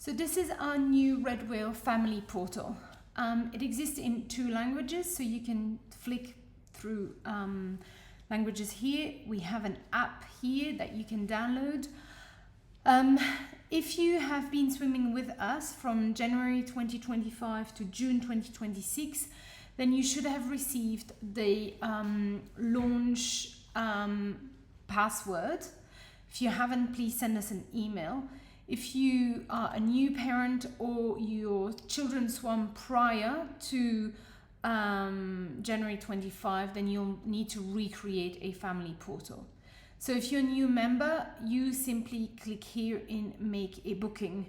So this is our new Red Whale family portal. It exists in 2 languages, so you can flick through languages here. We have an app here that you can download. If you have been swimming with us from January 2025 to June 2026, then you should have received the launch password. If you haven't, please send us an email. If you are a new parent or your children swam prior to January 25, then you'll need to recreate a family portal. So if you're a new member, you simply click here in make a booking.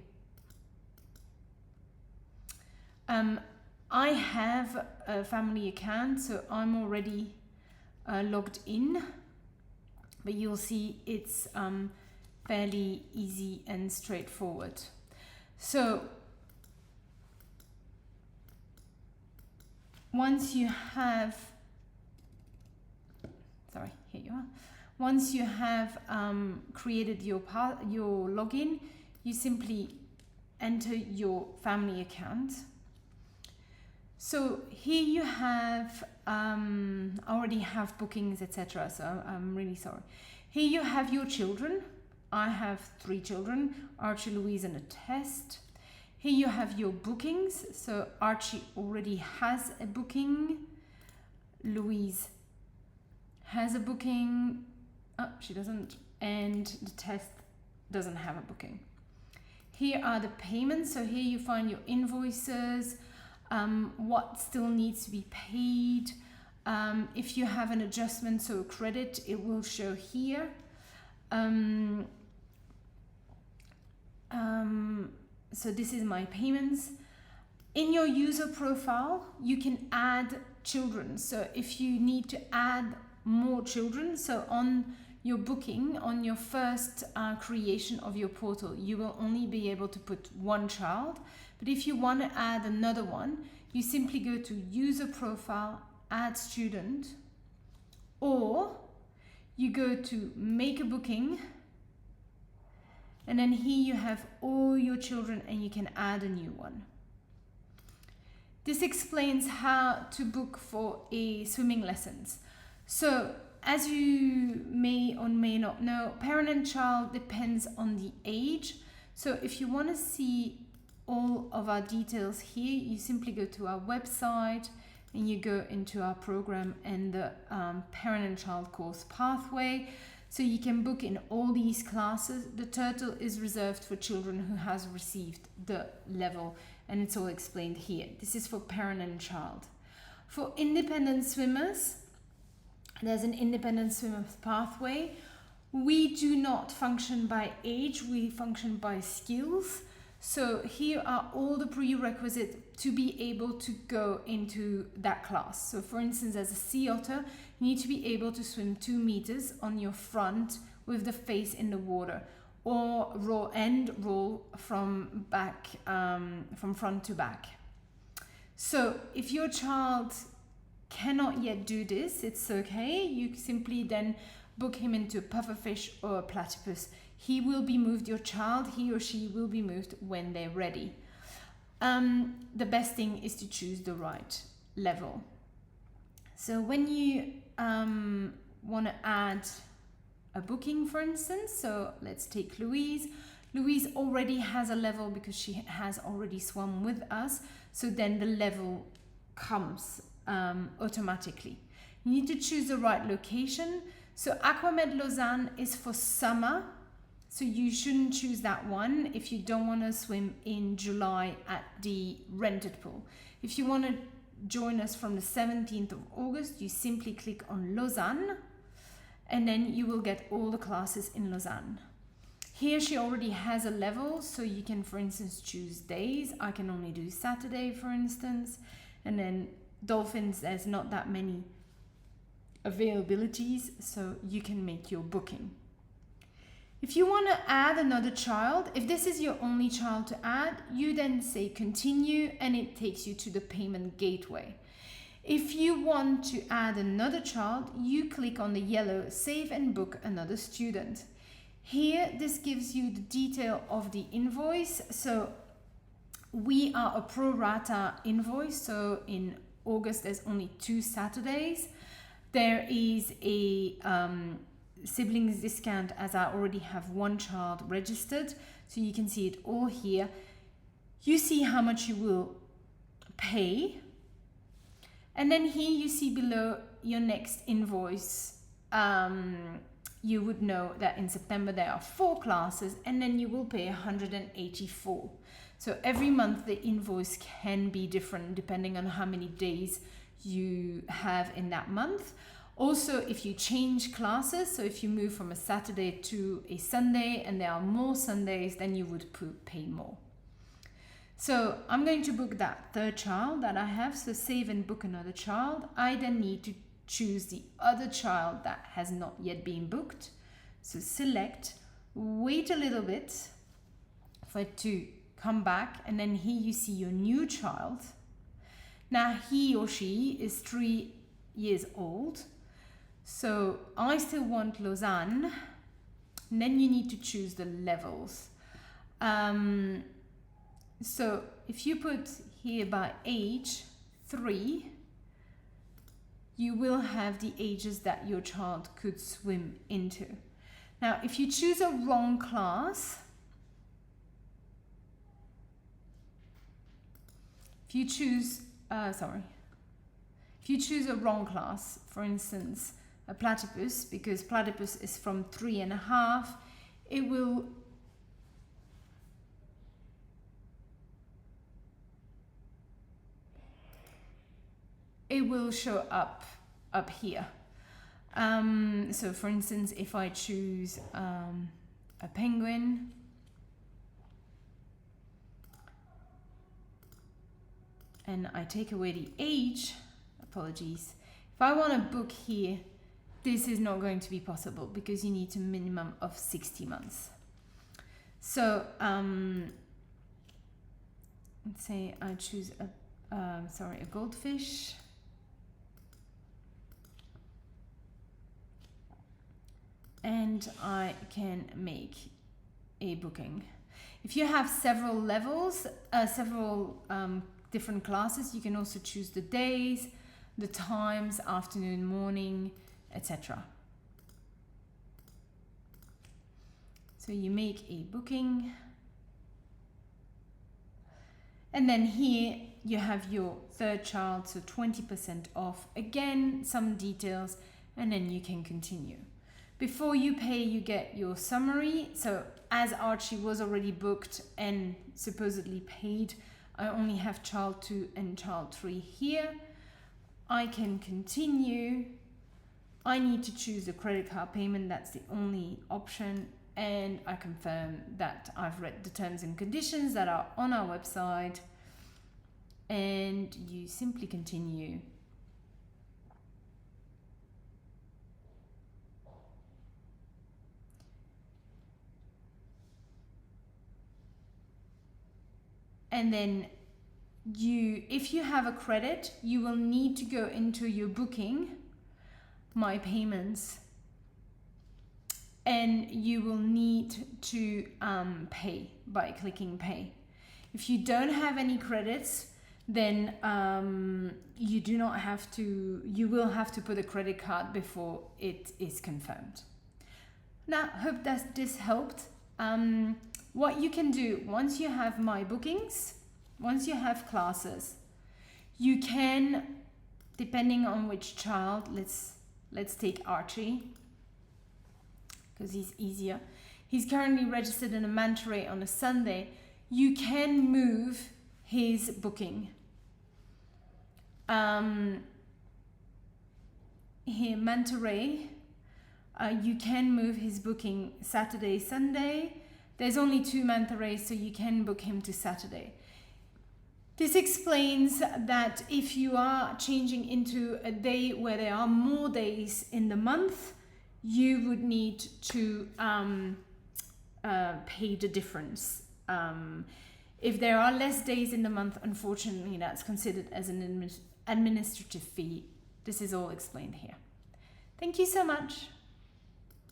I have a family account, so I'm already logged in, but you'll see it's fairly easy and straightforward. So once you have, here you are. Once you have created your login, you simply enter your family account. So here you have, I already have bookings, etc. So I'm really sorry. Here you have your children. I have 3 children, Archie, Louise, and a test. Here you have your bookings. So Archie already has a booking. Louise has a booking. Oh, she doesn't. And the test doesn't have a booking. Here are the payments. So here you find your invoices, what still needs to be paid. If you have an adjustment, so a credit, it will show here. So this is my payments. In your user profile, you can add children. So if you need to add more children, so on your booking, on your first creation of your portal, you will only be able to put 1 child. But if you want to add another one, you simply go to user profile, add student, or you go to make a booking, and then here you have all your children and you can add a new one. This explains how to book for a swimming lessons. So as you may or may not know, parent and child depends on the age. So if you want to see all of our details here, you simply go to our website and you go into our program and the parent and child course pathway. So you can book in all these classes. The turtle is reserved for children who has received the level, and it's all explained here. This is for parent and child. For independent swimmers, there's an independent swimmer pathway. We do not function by age, we function by skills. So here are all the prerequisites to be able to go into that class. So for instance, as a sea otter, you need to be able to swim 2 meters on your front with the face in the water, or roll from back, from front to back. So if your child cannot yet do this, it's okay. You simply then book him into a pufferfish or a platypus. He will be moved, your child, he or she will be moved when they're ready. The best thing is to choose the right level. So when you want to add a booking, for instance, so let's take Louise. Louise already has a level because she has already swum with us. So then the level comes automatically. You need to choose the right location. So Aquamed Lausanne is for summer. So you shouldn't choose that one if you don't want to swim in July at the rented pool. If you want to join us from the 17th of August, you simply click on Lausanne, and then you will get all the classes in Lausanne. Here she already has a level, so you can, for instance, choose days. I can only do Saturday, for instance. And then dolphins, there's not that many availabilities, so you can make your booking. If you want to add another child, if this is your only child to add, you then say continue and it takes you to the payment gateway. If you want to add another child, you click on the yellow save and book another student. Here, this gives you the detail of the invoice. So we are a pro rata invoice, so in August there's only 2 Saturdays. There is a siblings discount as I already have 1 child registered, so you can see it all here. You see how much you will pay, and then here you see below your next invoice. You would know that in September there are 4 classes, and then you will pay 184. So every month the invoice can be different depending on how many days you have in that month. Also, if you change classes, so if you move from a Saturday to a Sunday and there are more Sundays, then you would pay more. So I'm going to book that 3rd child that I have, so save and book another child. I then need to choose the other child that has not yet been booked. So select, wait a little bit for it to come back, and then here you see your new child. Now he or she is 3 years old, so I still want Lausanne, and then you need to choose the levels. So if you put here by age 3, you will have the ages that your child could swim into. Now if you choose a wrong class, if you choose a wrong class, for instance a platypus, because platypus is from 3.5, it will show up here. So for instance, if I choose a penguin, and I take away the age, apologies, if I want to book here, this is not going to be possible because you need a minimum of 60 months. So let's say I choose a goldfish. And I can make a booking. If you have several levels, different classes, you can also choose the days, the times, afternoon, morning, etc. So you make a booking, and then here you have your 3rd child, so 20% off. Again, some details, and then you can continue. Before you pay, you get your summary. So as Archie was already booked and supposedly paid, I only have child 2 and child 3 here. I can continue. I need to choose the credit card payment. That's the only option. And I confirm that I've read the terms and conditions that are on our website. And you simply continue. And then if you have a credit, you will need to go into your booking, my payments, and you will need to pay by clicking pay. If you don't have any credits, then you will have to put a credit card before it is confirmed. Now, hope that this helped. What you can do once you have my bookings, once you have classes, you can, depending on which child, let's take Archie because he's easier. He's currently registered in a manta ray on a Sunday. You can move his booking. Here, manta ray, you can move his booking Saturday, Sunday. There's only 2 manta rays, so you can book him to Saturday. This explains that if you are changing into a day where there are more days in the month, you would need to pay the difference. If there are less days in the month, unfortunately, that's considered as an administrative fee. This is all explained here. Thank you so much.